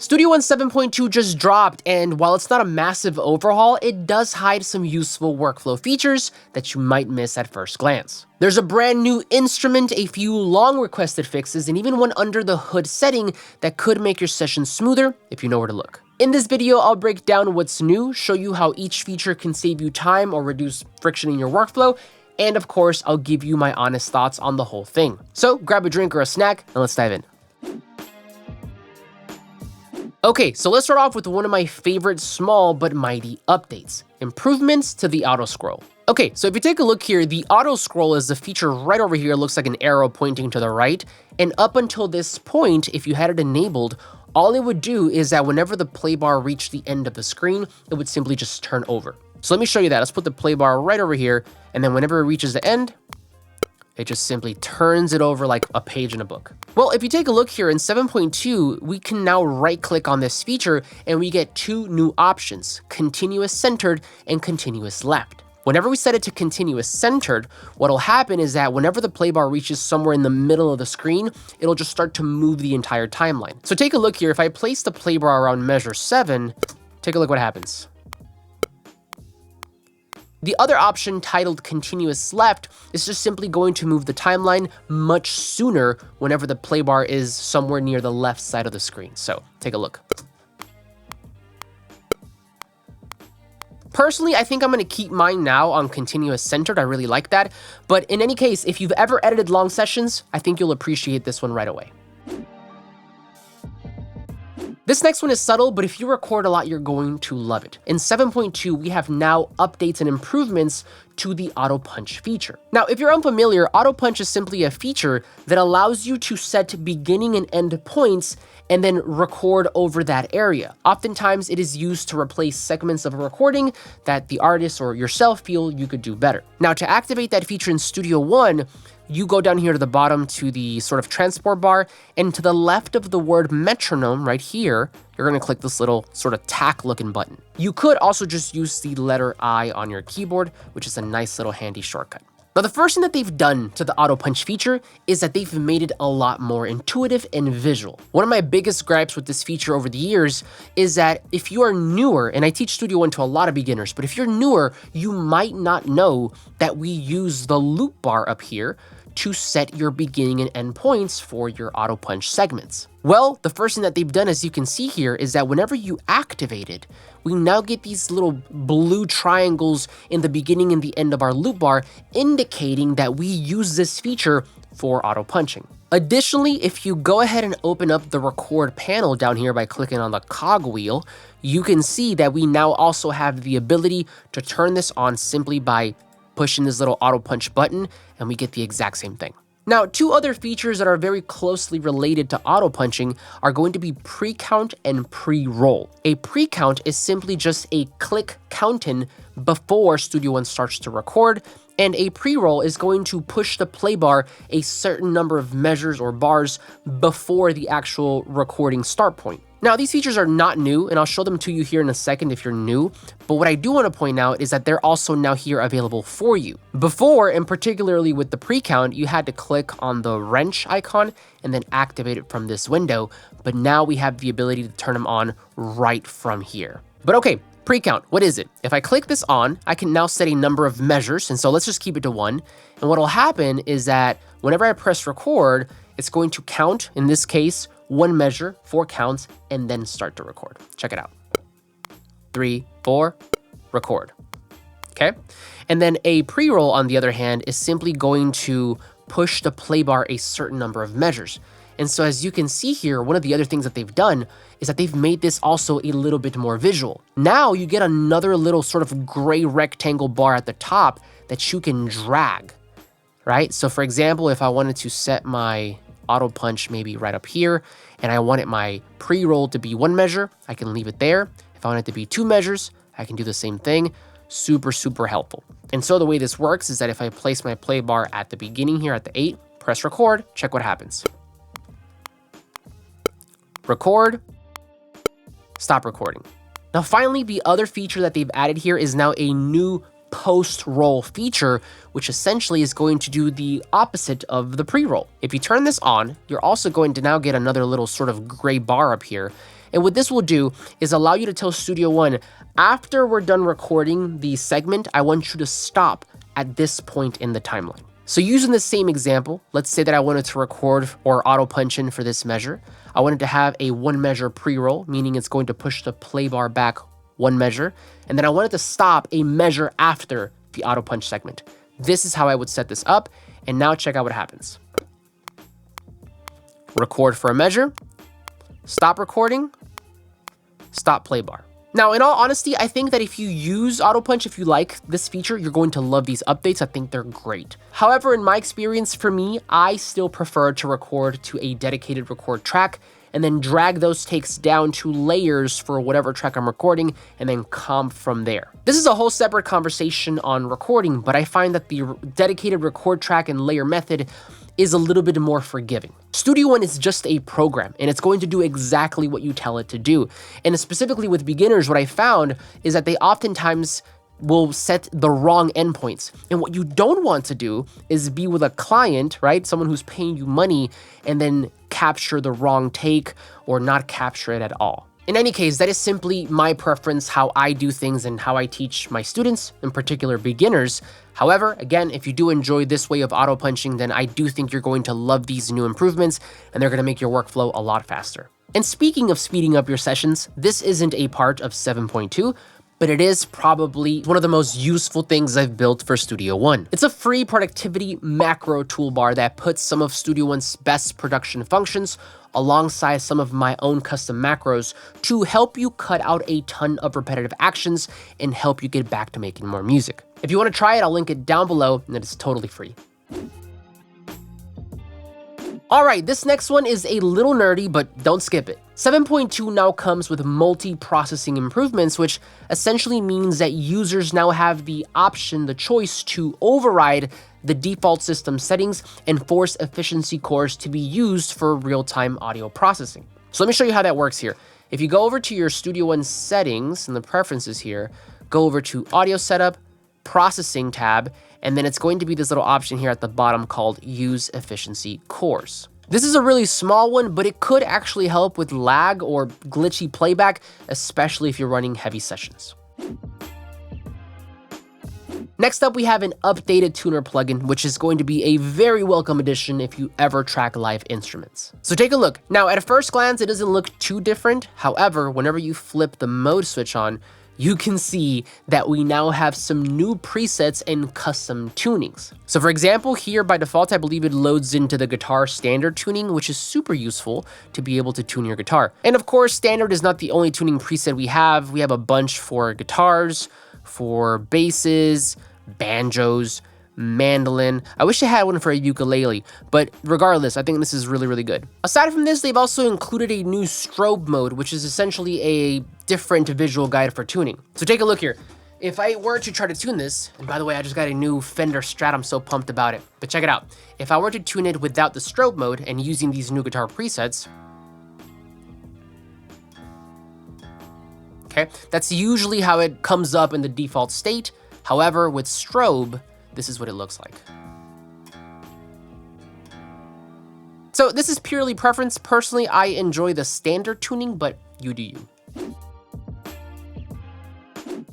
Studio One 7.2 just dropped, and while it's not a massive overhaul, it does hide some useful workflow features that you might miss at first glance. There's a brand new instrument, a few long requested fixes, and even one under the hood setting that could make your session smoother if you know where to look. In this video, I'll break down what's new, show you how each feature can save you time or reduce friction in your workflow, and of course, I'll give you my honest thoughts on the whole thing. So grab a drink or a snack, and let's dive in. Okay, so let's start off with one of my favorite small but mighty updates, improvements to the auto scroll. Okay, so if you take a look here, the auto scroll is the feature right over here, looks like an arrow pointing to the right, and up until this point, if you had it enabled, all it would do is that whenever the play bar reached the end of the screen, it would simply just turn over. So let me show you that. Let's put the play bar right over here, and then whenever it reaches the end, it just simply turns it over like a page in a book. Well, if you take a look here in 7.2, we can now right click on this feature and we get two new options, continuous centered and continuous left. Whenever we set it to continuous centered, what'll happen is that whenever the play bar reaches somewhere in the middle of the screen, it'll just start to move the entire timeline. So take a look here. If I place the play bar around measure 7, take a look what happens. The other option, titled continuous left, is just simply going to move the timeline much sooner whenever the play bar is somewhere near the left side of the screen. So take a look. Personally, I think I'm going to keep mine now on continuous centered. I really like that. But in any case, if you've ever edited long sessions, I think you'll appreciate this one right away. This next one is subtle, but if you record a lot, you're going to love it. In 7.2, we have now updates and improvements to the auto punch feature. Now, if you're unfamiliar, auto punch is simply a feature that allows you to set beginning and end points and then record over that area. Oftentimes, it is used to replace segments of a recording that the artist or yourself feel you could do better. Now, to activate that feature in Studio One, you go down here to the bottom to the sort of transport bar, and to the left of the word metronome right here, you're gonna click this little sort of tack looking button. You could also just use the letter I on your keyboard, which is a nice little handy shortcut. Now, the first thing that they've done to the auto punch feature is that they've made it a lot more intuitive and visual. One of my biggest gripes with this feature over the years is that if you are newer, and I teach Studio One to a lot of beginners, but if you're newer, you might not know that we use the loop bar up here to set your beginning and end points for your auto punch segments. Well, the first thing that they've done, as you can see here, is that whenever you activate it, we now get these little blue triangles in the beginning and the end of our loop bar, indicating that we use this feature for auto punching. Additionally, if you go ahead and open up the record panel down here by clicking on the cog wheel, you can see that we now also have the ability to turn this on simply by pushing this little auto punch button, and we get the exact same thing. Now, two other features that are very closely related to auto punching are going to be pre-count and pre-roll. A pre-count is simply just a click counting before Studio One starts to record, and a pre-roll is going to push the play bar a certain number of measures or bars before the actual recording start point. Now, these features are not new, and I'll show them to you here in a second if you're new, but what I do want to point out is that they're also now here available for you. Before, and particularly with the pre-count, you had to click on the wrench icon and then activate it from this window, but now we have the ability to turn them on right from here. But okay, pre-count, what is it? If I click this on, I can now set a number of measures, and so let's just keep it to 1, and what'll happen is that whenever I press record, it's going to count, in this case, 1 measure, 4 counts, and then start to record. Check it out. 3, 4, record. Okay? And then a pre-roll, on the other hand, is simply going to push the play bar a certain number of measures. And so as you can see here, one of the other things that they've done is that they've made this also a little bit more visual. Now you get another little sort of gray rectangle bar at the top that you can drag, right? So for example, if I wanted to set my auto punch maybe right up here, and I wanted my pre-roll to be 1 measure, I can leave it there. If I want it to be 2 measures, I can do the same thing. Super, super helpful. And so the way this works is that if I place my play bar at the beginning here at the 8, press record, check what happens. Record, stop recording. Now finally, the other feature that they've added here is now a new post-roll feature, which essentially is going to do the opposite of the pre-roll. If you turn this on, you're also going to now get another little sort of gray bar up here, And what this will do is allow you to tell Studio One, after we're done recording the segment, I want you to stop at this point in the timeline. So using the same example, let's say that I wanted to record or auto punch in for this measure. I wanted to have a 1 measure pre-roll, meaning it's going to push the play bar back 1 measure. And then I wanted to stop a measure after the auto punch segment. This is how I would set this up. And now check out what happens. Record for a measure, stop recording, stop play bar. Now, in all honesty, I think that if you use Auto Punch, if you like this feature, you're going to love these updates. I think they're great. However, in my experience, for me, I still prefer to record to a dedicated record track and then drag those takes down to layers for whatever track I'm recording and then comp from there. This is a whole separate conversation on recording, but I find that the dedicated record track and layer method is a little bit more forgiving. Studio One is just a program, and it's going to do exactly what you tell it to do. And specifically with beginners, what I found is that they oftentimes will set the wrong endpoints. And what you don't want to do is be with a client, right? Someone who's paying you money and then capture the wrong take or not capture it at all. In any case, that is simply my preference, how I do things and how I teach my students, in particular beginners. However, again, if you do enjoy this way of auto punching, then I do think you're going to love these new improvements and they're going to make your workflow a lot faster. And speaking of speeding up your sessions, this isn't a part of 7.2, but it is probably one of the most useful things I've built for Studio One. It's a free productivity macro toolbar that puts some of Studio One's best production functions alongside some of my own custom macros to help you cut out a ton of repetitive actions and help you get back to making more music. If you want to try it, I'll link it down below, and it's totally free. All right, this next one is a little nerdy, but don't skip it. 7.2 now comes with multi-processing improvements, which essentially means that users now have the option, the choice to override the default system settings and force efficiency cores to be used for real-time audio processing. So let me show you how that works here. If you go over to your Studio One settings and the preferences here, go over to Audio Setup, Processing tab, and then it's going to be this little option here at the bottom called Use Efficiency Cores. This is a really small one, but it could actually help with lag or glitchy playback, especially if you're running heavy sessions. Next up, we have an updated tuner plugin, which is going to be a very welcome addition if you ever track live instruments. So take a look. Now, at a first glance, it doesn't look too different. However, whenever you flip the mode switch on, you can see that we now have some new presets and custom tunings. So for example, here by default, I believe it loads into the guitar standard tuning, which is super useful to be able to tune your guitar. And of course, standard is not the only tuning preset we have. We have a bunch for guitars, for basses, banjos, mandolin. I wish I had one for a ukulele, but regardless, I think this is really, really good. Aside from this, they've also included a new strobe mode, which is essentially a different visual guide for tuning. So take a look here. If I were to try to tune this, and by the way, I just got a new Fender Strat, I'm so pumped about it, but check it out. If I were to tune it without the strobe mode and using these new guitar presets, okay, that's usually how it comes up in the default state. However, with strobe, this is what it looks like. So this is purely preference. Personally, I enjoy the standard tuning, but you do you.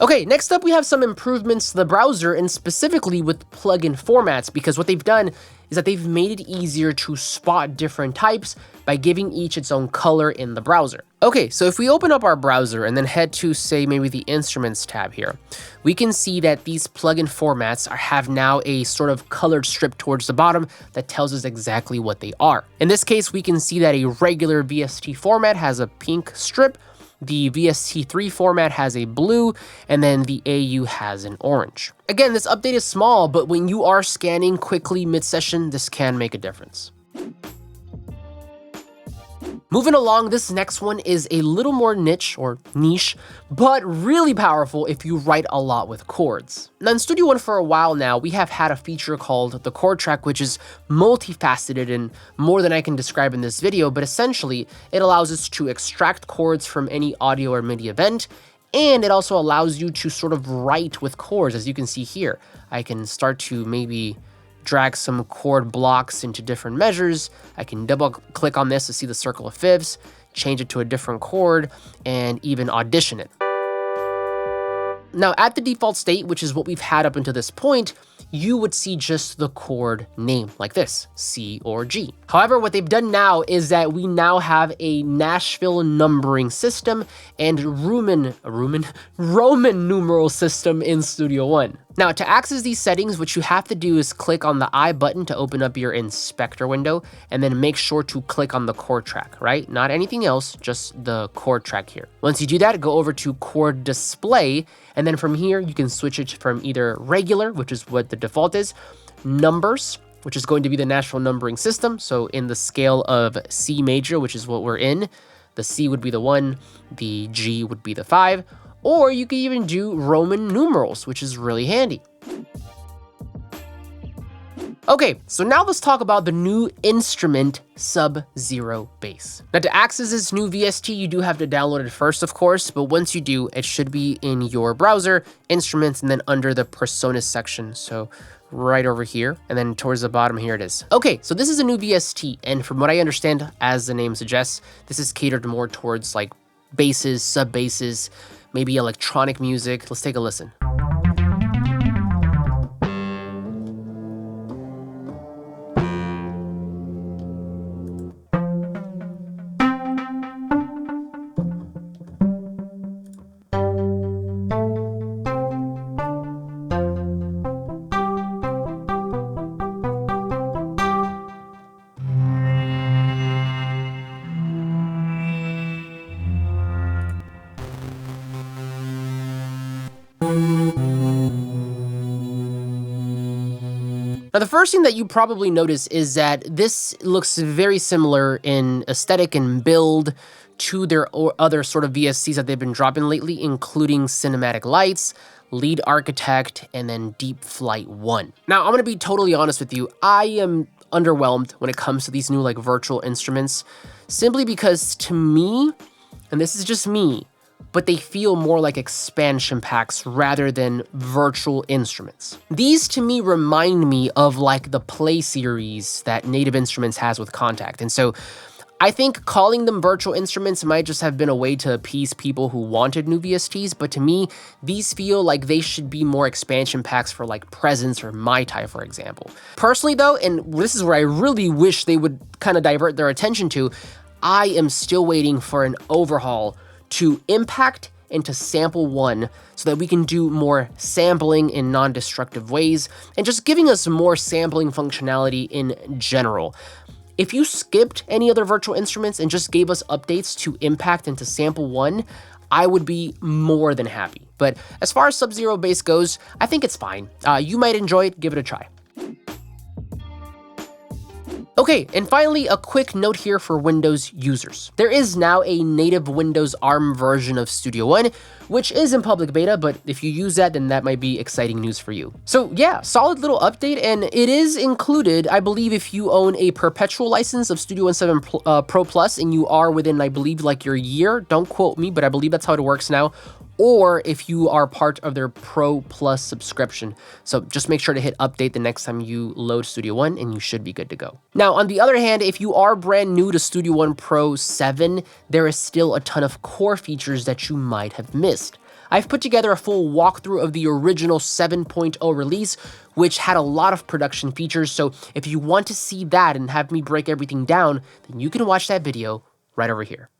Okay, next up we have some improvements to the browser and specifically with plugin formats, because what they've done is that they've made it easier to spot different types by giving each its own color in the browser. Okay, so if we open up our browser and then head to, say, maybe the Instruments tab here, we can see that these plugin formats have now a sort of colored strip towards the bottom that tells us exactly what they are. In this case, we can see that a regular VST format has a pink strip, the VST3 format has a blue, and then the AU has an orange. Again, this update is small, but when you are scanning quickly mid-session, this can make a difference. Moving along, this next one is a little more niche, but really powerful if you write a lot with chords. Now in Studio One for a while now, we have had a feature called the chord track, which is multifaceted and more than I can describe in this video, but essentially it allows us to extract chords from any audio or MIDI event, and it also allows you to sort of write with chords. As you can see here, I can start to maybe drag some chord blocks into different measures. I can double click on this to see the circle of fifths. change it to a different chord, and even audition it. Now, at the default state, which is what we've had up until this point, you would see just the chord name like this, C or G. However, what they've done now is that we now have a Nashville numbering system and Roman numeral system in Studio One. Now, to access these settings, what you have to do is click on the I button to open up your inspector window, and then make sure to click on the chord track, right? Not anything else, just the chord track here. Once you do that, go over to chord display, and then from here, you can switch it from either regular, which is what the default is, numbers, which is going to be the Nashville numbering system. So in the scale of C major, which is what we're in, the C would be the 1, the G would be the 5, or you could even do Roman numerals, which is really handy. Okay, so now let's talk about the new instrument Sub-Zero Bass. Now, to access this new VST, you do have to download it first, of course, but once you do, it should be in your browser, instruments, and then under the personas section. So right over here, and then towards the bottom here it is. Okay, so this is a new VST, and from what I understand, as the name suggests, this is catered more towards like basses, sub basses, maybe electronic music. Let's take a listen. Now, the first thing that you probably notice is that this looks very similar in aesthetic and build to their other sort of VSTs that they've been dropping lately, including Cinematic Lights, Lead Architect, and then Deep Flight 1. Now, I'm going to be totally honest with you. I am underwhelmed when it comes to these new like virtual instruments, simply because to me, and this is just me, but they feel more like expansion packs rather than virtual instruments. These to me remind me of like the Play series that Native Instruments has with Contact. And so I think calling them virtual instruments might just have been a way to appease people who wanted new VSTs, but to me, these feel like they should be more expansion packs for like Presence or Mai Tai, for example. Personally though, and this is where I really wish they would kind of divert their attention to, I am still waiting for an overhaul to Impact and to Sample 1 so that we can do more sampling in non-destructive ways and just giving us more sampling functionality in general. If you skipped any other virtual instruments and just gave us updates to Impact and to Sample 1, I would be more than happy. But as far as Sub-Zero Bass goes, I think it's fine. You might enjoy it, give it a try. Okay, and finally, a quick note here for Windows users. There is now a native Windows ARM version of Studio One, which is in public beta, but if you use that, then that might be exciting news for you. So yeah, solid little update, and it is included, I believe, if you own a perpetual license of Studio One 7 Pro Plus, and you are within, I believe, like your year, don't quote me, but I believe that's how it works now, or if you are part of their Pro Plus subscription. So just make sure to hit update the next time you load Studio One and you should be good to go. Now, on the other hand, if you are brand new to Studio One Pro 7, there is still a ton of core features that you might have missed. I've put together a full walkthrough of the original 7.0 release, which had a lot of production features. So if you want to see that and have me break everything down, then you can watch that video right over here.